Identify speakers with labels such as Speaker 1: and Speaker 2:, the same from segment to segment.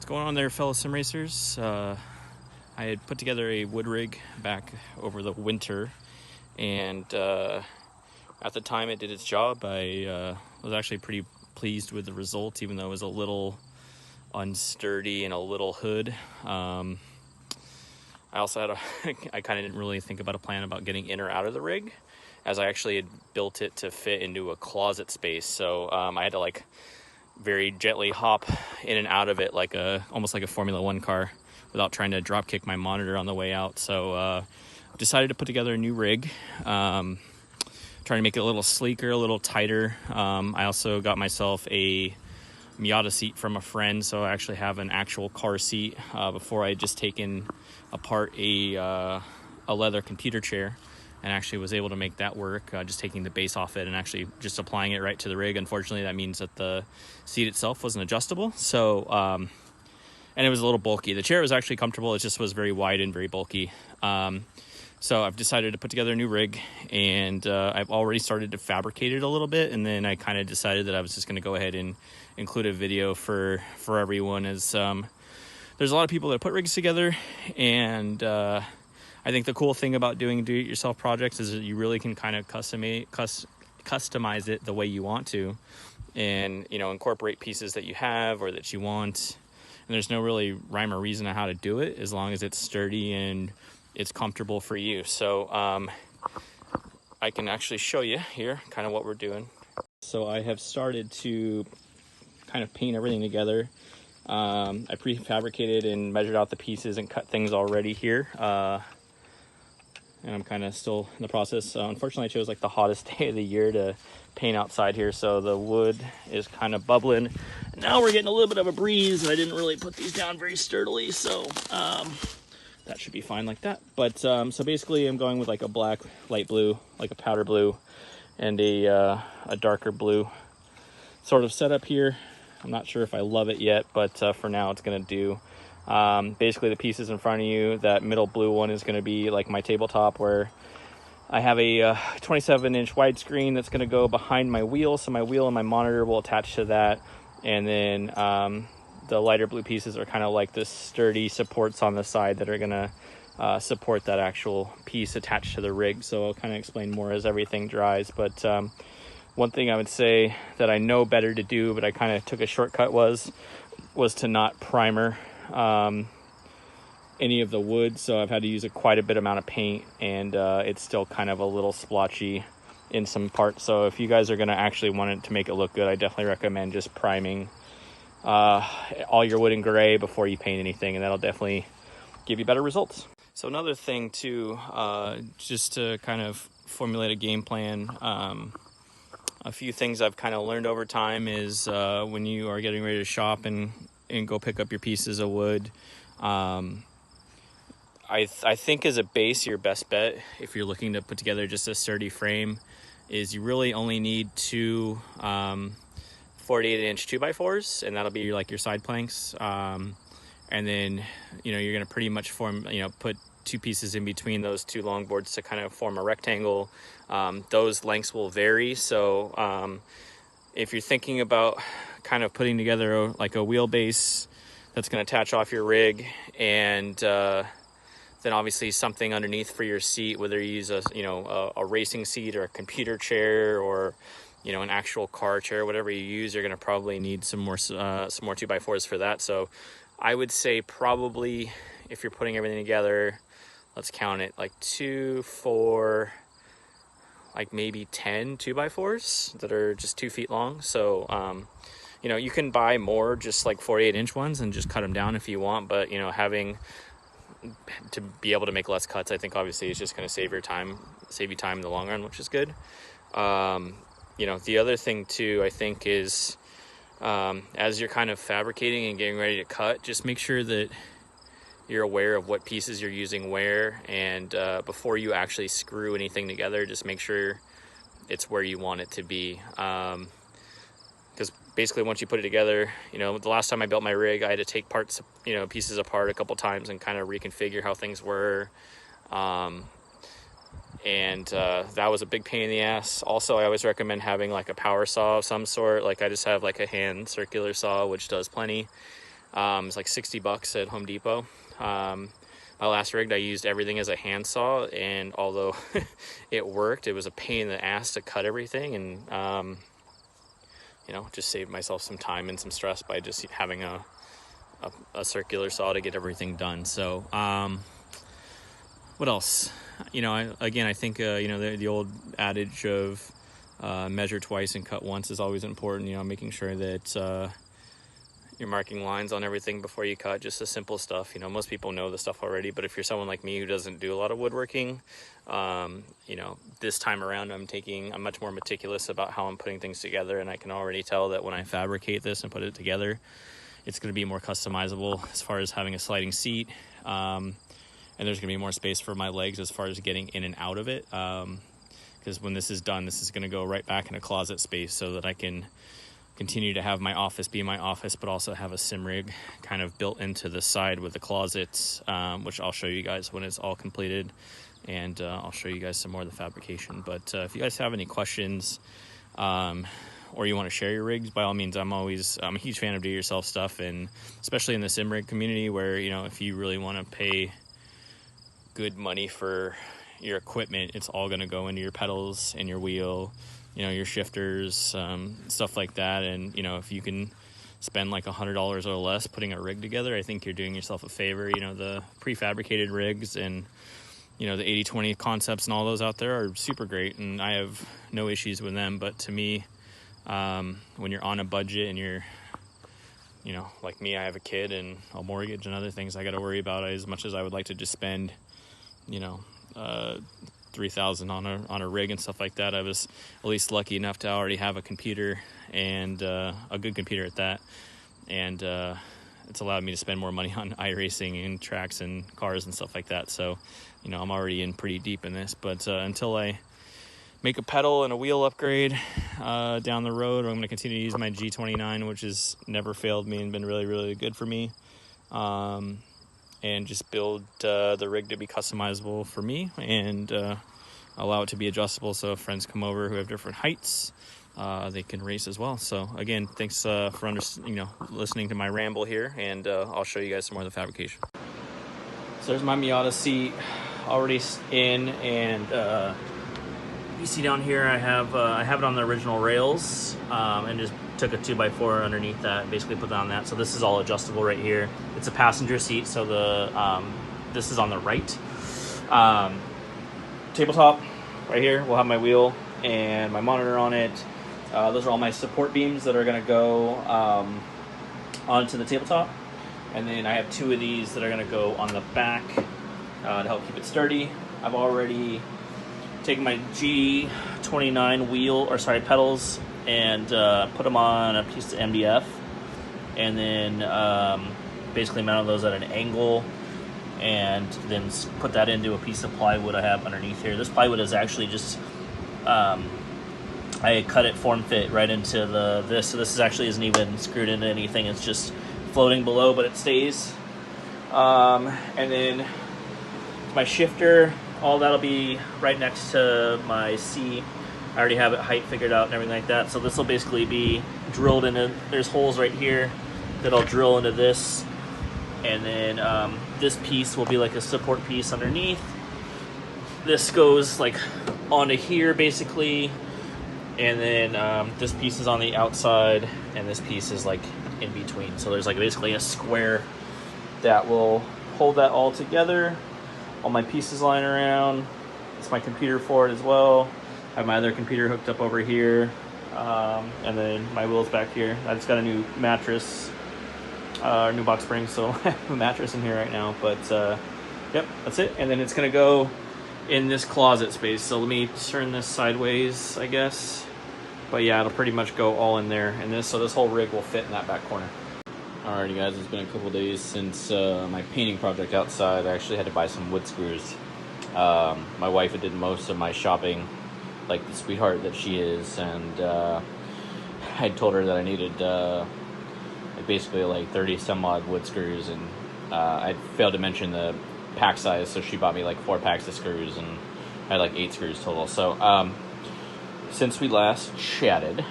Speaker 1: Going on there, fellow sim racers? I had put together a wood rig back over the winter, and at the time it did its job. I was actually pretty pleased with the result, even though it was a little unsturdy and a little hood. I also had I kind of didn't really think about a plan about getting in or out of the rig, as I actually had built it to fit into a closet space. So I had to very gently hop in and out of it almost like a Formula One car without trying to drop kick my monitor on the way out. So decided to put together a new rig, trying to make it a little sleeker, a little tighter. I also got myself a Miata seat from a friend, so I actually have an actual car seat. Before I had just taken apart a leather computer chair, and actually was able to make that work, just taking the base off it and actually just applying it right to the rig. Unfortunately, that means that the seat itself wasn't adjustable, so and it was a little bulky. The chair was actually comfortable, it just was very wide and very bulky. So I've decided to put together a new rig, and I've already started to fabricate it a little bit, and then I kind of decided that I was just going to go ahead and include a video for everyone, as there's a lot of people that put rigs together, and I think the cool thing about doing do-it-yourself projects is that you really can kind of customize it the way you want to, and incorporate pieces that you have or that you want, and there's no really rhyme or reason on how to do it, as long as it's sturdy and it's comfortable for you. So I can actually show you here kind of what we're doing. So I have started to kind of paint everything together. I prefabricated and measured out the pieces and cut things already here. And I'm kind of still in the process. Unfortunately, I chose the hottest day of the year to paint outside here, so the wood is kind of bubbling. And now we're getting a little bit of a breeze. I didn't really put these down very sturdily, so that should be fine like that. But so basically, I'm going with a black, light blue, like a powder blue, and a darker blue sort of setup here. I'm not sure if I love it yet, but for now, it's gonna do. Basically the pieces in front of you, that middle blue one is going to be like my tabletop, where I have a 27-inch widescreen that's going to go behind my wheel, so my wheel and my monitor will attach to that. And then the lighter blue pieces are kind of like the sturdy supports on the side that are going to support that actual piece attached to the rig. So I'll kind of explain more as everything dries. But one thing I would say that I know better to do, but I kind of took a shortcut, was to not primer any of the wood, so I've had to use quite a bit amount of paint, and it's still kind of a little splotchy in some parts. So if you guys are going to actually want it to make it look good, I definitely recommend just priming all your wood in gray before you paint anything, and that'll definitely give you better results. So another thing too, just to kind of formulate a game plan, a few things I've kind of learned over time is when you are getting ready to shop and go pick up your pieces of wood, I think as a base, your best bet, if you're looking to put together just a sturdy frame, is you really only need two 48-inch 2x4s, and that'll be your side planks. And then you're going to pretty much put two pieces in between those two longboards to kind of form a rectangle. Those lengths will vary, so if you're thinking about kind of putting together a wheelbase that's going to attach off your rig, and then obviously something underneath for your seat, whether you use a racing seat or a computer chair or an actual car chair, whatever you use, you're going to probably need some more 2x4s for that. So I would say probably, if you're putting everything together, let's count it 2, 4, maybe 10 2x4s that are just 2 feet long. So you can buy more just 48-inch ones and just cut them down if you want, but having to be able to make less cuts, I think obviously is just going to save you time in the long run, which is good. The other thing too, I think, is as you're kind of fabricating and getting ready to cut, just make sure that you're aware of what pieces you're using where, and before you actually screw anything together, just make sure it's where you want it to be. Because basically once you put it together, the last time I built my rig, I had to take pieces apart a couple times and kind of reconfigure how things were. And that was a big pain in the ass. Also, I always recommend having a power saw of some sort. I just have a hand circular saw, which does plenty. It's like $60 at Home Depot. My last rig, I used everything as a handsaw, and although it worked, it was a pain in the ass to cut everything, and just saved myself some time and some stress by just having a circular saw to get everything done. So what else? I think the old adage of measure twice and cut once is always important. Making sure that you're marking lines on everything before you cut, just the simple stuff. Most people know the stuff already, but if you're someone like me who doesn't do a lot of woodworking, this time around I'm much more meticulous about how I'm putting things together, and I can already tell that when I fabricate this and put it together, it's going to be more customizable as far as having a sliding seat, and there's going to be more space for my legs as far as getting in and out of it, because when this is done, this is going to go right back in a closet space so that I can continue to have my office be my office, but also have a sim rig kind of built into the side with the closets, which I'll show you guys when it's all completed, and I'll show you guys some more of the fabrication. But if you guys have any questions, or you want to share your rigs, by all means, I'm a huge fan of do-it-yourself stuff, and especially in the sim rig community where, if you really want to pay good money for your equipment, it's all going to go into your pedals and your wheel, your shifters, stuff like that. And, if you can spend like $100 or less putting a rig together, I think you're doing yourself a favor. The prefabricated rigs and, the 80-20 concepts and all those out there are super great, and I have no issues with them. But to me, when you're on a budget and you're, like me, I have a kid and a mortgage and other things I got to worry about, as much as I would like to just spend, $3,000 on a rig and stuff like that. I was at least lucky enough to already have a computer, and a good computer at that, and it's allowed me to spend more money on iRacing and tracks and cars and stuff like that. So I'm already in pretty deep in this, but until I make a pedal and a wheel upgrade down the road, I'm going to continue to use my G29, which has never failed me and been really, really good for me, and just build the rig to be customizable for me, and allow it to be adjustable, so if friends come over who have different heights, they can race as well. So again, thanks for listening to my ramble here, and I'll show you guys some more of the fabrication. So there's my Miata Seat already in, and you see down here I have it on the original rails, and just took a 2x4 underneath that, basically put that on that. So this is all adjustable right here. It's a passenger seat, so this is on the right. Tabletop right here will have my wheel and my monitor on it. Those are all my support beams that are going to go onto the tabletop, and then I have 2 of these that are going to go on the back to help keep it sturdy. I've already taken my G29 pedals and put them on a piece of MDF, and then basically mounted those at an angle, and then put that into a piece of plywood I have underneath here. This plywood is actually just I cut it form fit right into this, so this actually isn't even screwed into anything. It's just floating below, but it stays. And then my shifter, all that'll be right next to my seat. I already have it height figured out and everything like that. So this will basically be drilled into, there's holes right here that I'll drill into this. And then this piece will be like a support piece underneath. This goes like onto here basically. And then this piece is on the outside, and this piece is like in between. So there's like basically a square that will hold that all together. All my pieces lying around. It's my computer for it as well. I have my other computer hooked up over here. And then my wheels back here. I just got a new mattress, new box spring, so I have a mattress in here right now. But yep, that's it. And then it's gonna go in this closet space. So let me turn this sideways, I guess. But yeah, it'll pretty much go all in there. And so this whole rig will fit in that back corner. Alrighty guys, it's been a couple days since my painting project outside. I actually had to buy some wood screws. My wife did most of my shopping, like the sweetheart that she is, and I told her that I needed basically like 30 some odd wood screws, and I failed to mention the pack size, so she bought me like 4 packs of screws, and I had like 8 screws total. So since we last chatted,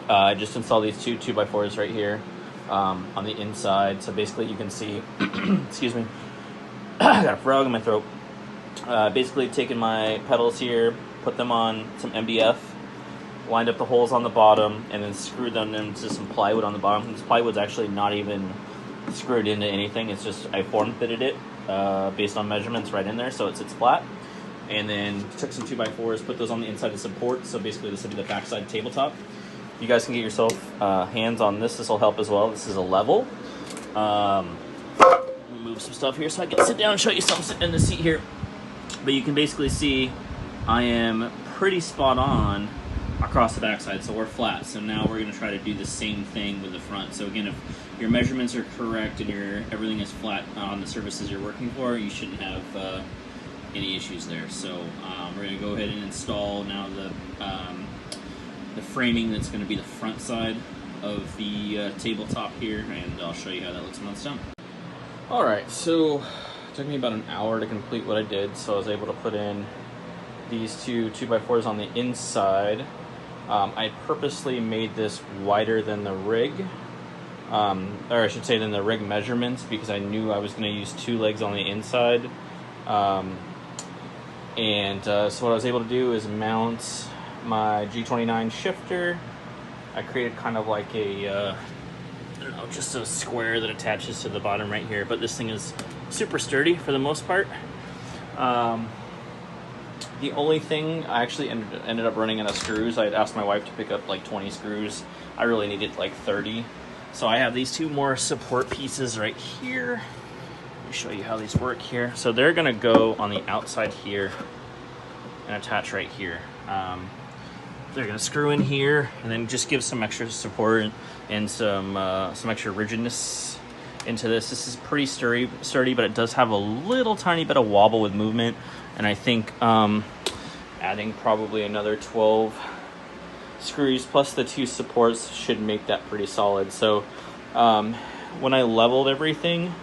Speaker 1: I just installed these 2 2x4s right here. on the inside. So basically you can see, excuse me, I got a frog in my throat. Basically taken my pedals here, put them on some MDF, lined up the holes on the bottom, and then screwed them into some plywood on the bottom. This plywood's actually not even screwed into anything. It's just I form fitted it based on measurements right in there, so it sits flat. And then took some 2x4s, put those on the inside to support. So basically this will be the backside tabletop. You guys can get yourself hands on this. This will help as well. This is a level. Move some stuff here so I can sit down and show you something sitting in the seat here. But you can basically see I am pretty spot on across the backside, so we're flat. So now we're going to try to do the same thing with the front. So again, if your measurements are correct and everything is flat on the surfaces you're working for, you shouldn't have any issues there. So we're going to go ahead and install now the framing that's going to be the front side of the tabletop here, and I'll show you how that looks when it's done. Alright, so it took me about an hour to complete what I did, so I was able to put in these two 2x4s on the inside. I purposely made this wider than the rig, or I should say than the rig measurements, because I knew I was going to use 2 legs on the inside. So what I was able to do is mount my G29 shifter. I created kind of like a, I don't know, just a square that attaches to the bottom right here, but this thing is super sturdy for the most part. The only thing, I actually ended up running out of screws. I had asked my wife to pick up like 20 screws. I really needed like 30. So I have these 2 more support pieces right here. Let me show you how these work here. So they're gonna go on the outside here and attach right here. They're gonna screw in here and then just give some extra support and some extra rigidness into this. This is pretty sturdy, but it does have a little tiny bit of wobble with movement. And I think adding probably another 12 screws plus the 2 supports should make that pretty solid. So when I leveled everything,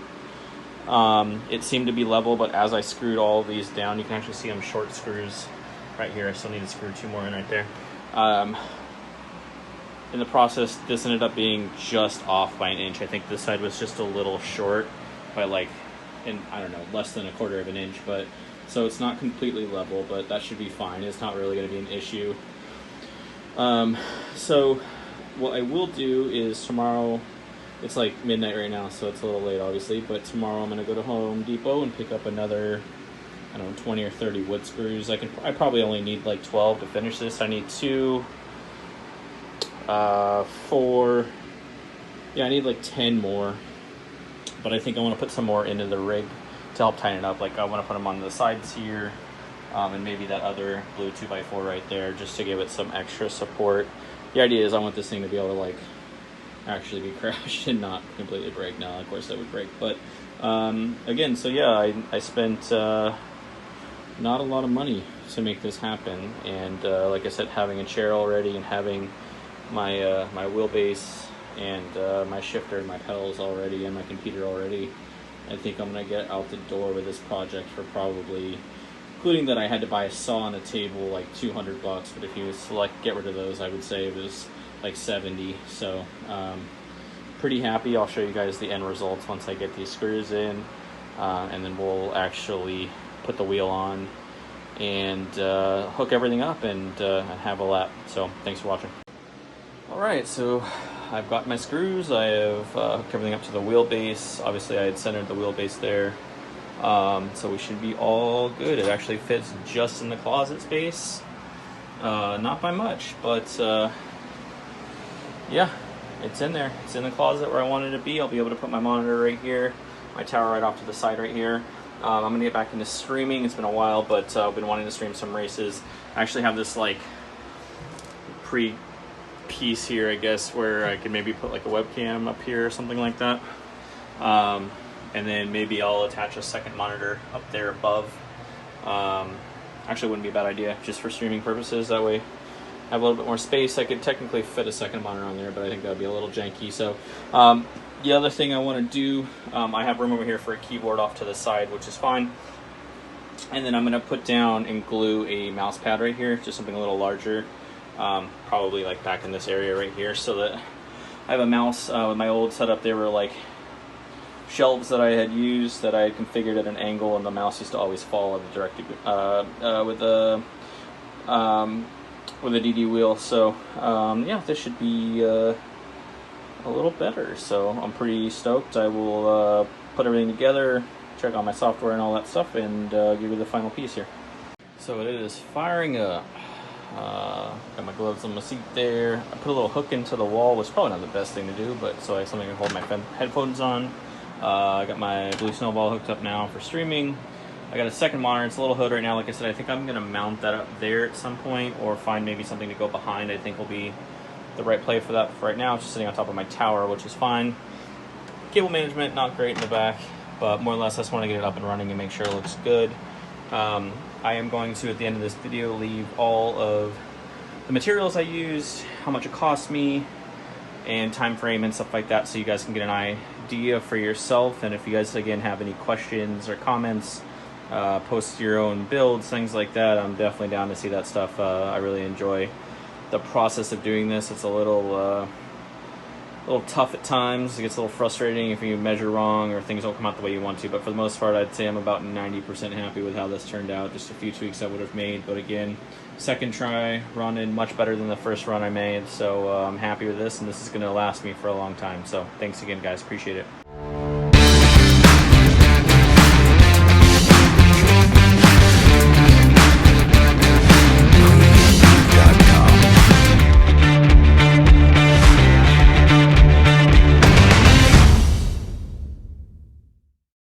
Speaker 1: it seemed to be level, but as I screwed all of these down, you can actually see them short screws right here. I still need to screw 2 more in right there. In the process, this ended up being just off by an inch. I think this side was just a little short by like, I don't know, less than 1/4 of an inch, but so it's not completely level, but that should be fine. It's not really going to be an issue. So what I will do is tomorrow, it's like midnight right now, so it's a little late obviously, but tomorrow I'm going to go to Home Depot and pick up another, I don't know, 20 or 30 wood screws. I probably only need like 12 to finish this. I need 2, 4, yeah, I need like 10 more, but I think I want to put some more into the rig to help tighten it up. Like I want to put them on the sides here, and maybe that other blue 2x4 right there, just to give it some extra support. The idea is I want this thing to be able to like actually be crashed and not completely break. Now of course that would break, but again, so yeah, I spent not a lot of money to make this happen, and like I said, having a chair already and having my my wheelbase and my shifter and my pedals already and my computer already, I think I'm gonna get out the door with this project for probably, including that I had to buy a saw and a table, like $200, but if you get rid of those, I would say it was like 70. So pretty happy. I'll show you guys the end results once I get these screws in, and then we'll actually put the wheel on and hook everything up and have a lap. So thanks for watching. Alright, so I've got my screws. I have hooked everything up to the wheelbase. Obviously I had centered the wheelbase there, so we should be all good. It actually fits just in the closet space, not by much, but yeah, it's in there. It's in the closet where I wanted it to be. I'll be able to put my monitor right here, my tower right off to the side right here. I'm gonna get back into streaming. It's been a while, but I've been wanting to stream some races. I actually have this like piece here, I guess, where I could maybe put like a webcam up here or something like that, and then maybe I'll attach a second monitor up there above. Actually wouldn't be a bad idea just for streaming purposes. That way I have a little bit more space. I could technically fit a second monitor on there, but I think that would be a little janky. So the other thing I want to do, I have room over here for a keyboard off to the side, which is fine. And then I'm going to put down and glue a mouse pad right here, just something a little larger, probably like back in this area right here, so that I have a mouse with my old setup. They were like shelves that I had used that I had configured at an angle, and the mouse used to always fall at a direct with a DD wheel. So yeah, this should be a little better. So I'm pretty stoked. I will put everything together, check on my software and all that stuff, and give you the final piece here. So it is firing up. Got my gloves on my seat there. I put a little hook into the wall, which is probably not the best thing to do, but so I have something to hold my headphones on. I got my Blue Snowball hooked up now for streaming. I got a second monitor. It's a little hood right now. Like I said, I think I'm going to mount that up there at some point, or find maybe something to go behind. I think will be the right play for that. For right now, it's just sitting on top of my tower, which is fine. Cable management, not great in the back, but more or less I just want to get it up and running and make sure it looks good. I am going to, at the end of this video, leave all of the materials I used, how much it cost me, and time frame and stuff like that, so you guys can get an idea for yourself. And if you guys, again, have any questions or comments, post your own builds, things like that, I'm definitely down to see that stuff. I really enjoy the process of doing this. It's a little tough at times. It gets a little frustrating if you measure wrong or things don't come out the way you want to, but for the most part, I'd say I'm about 90% happy with how this turned out. Just a few tweaks I would have made, but again, second try running much better than the first run I made, so I'm happy with this, and this is going to last me for a long time. So thanks again, guys. Appreciate it.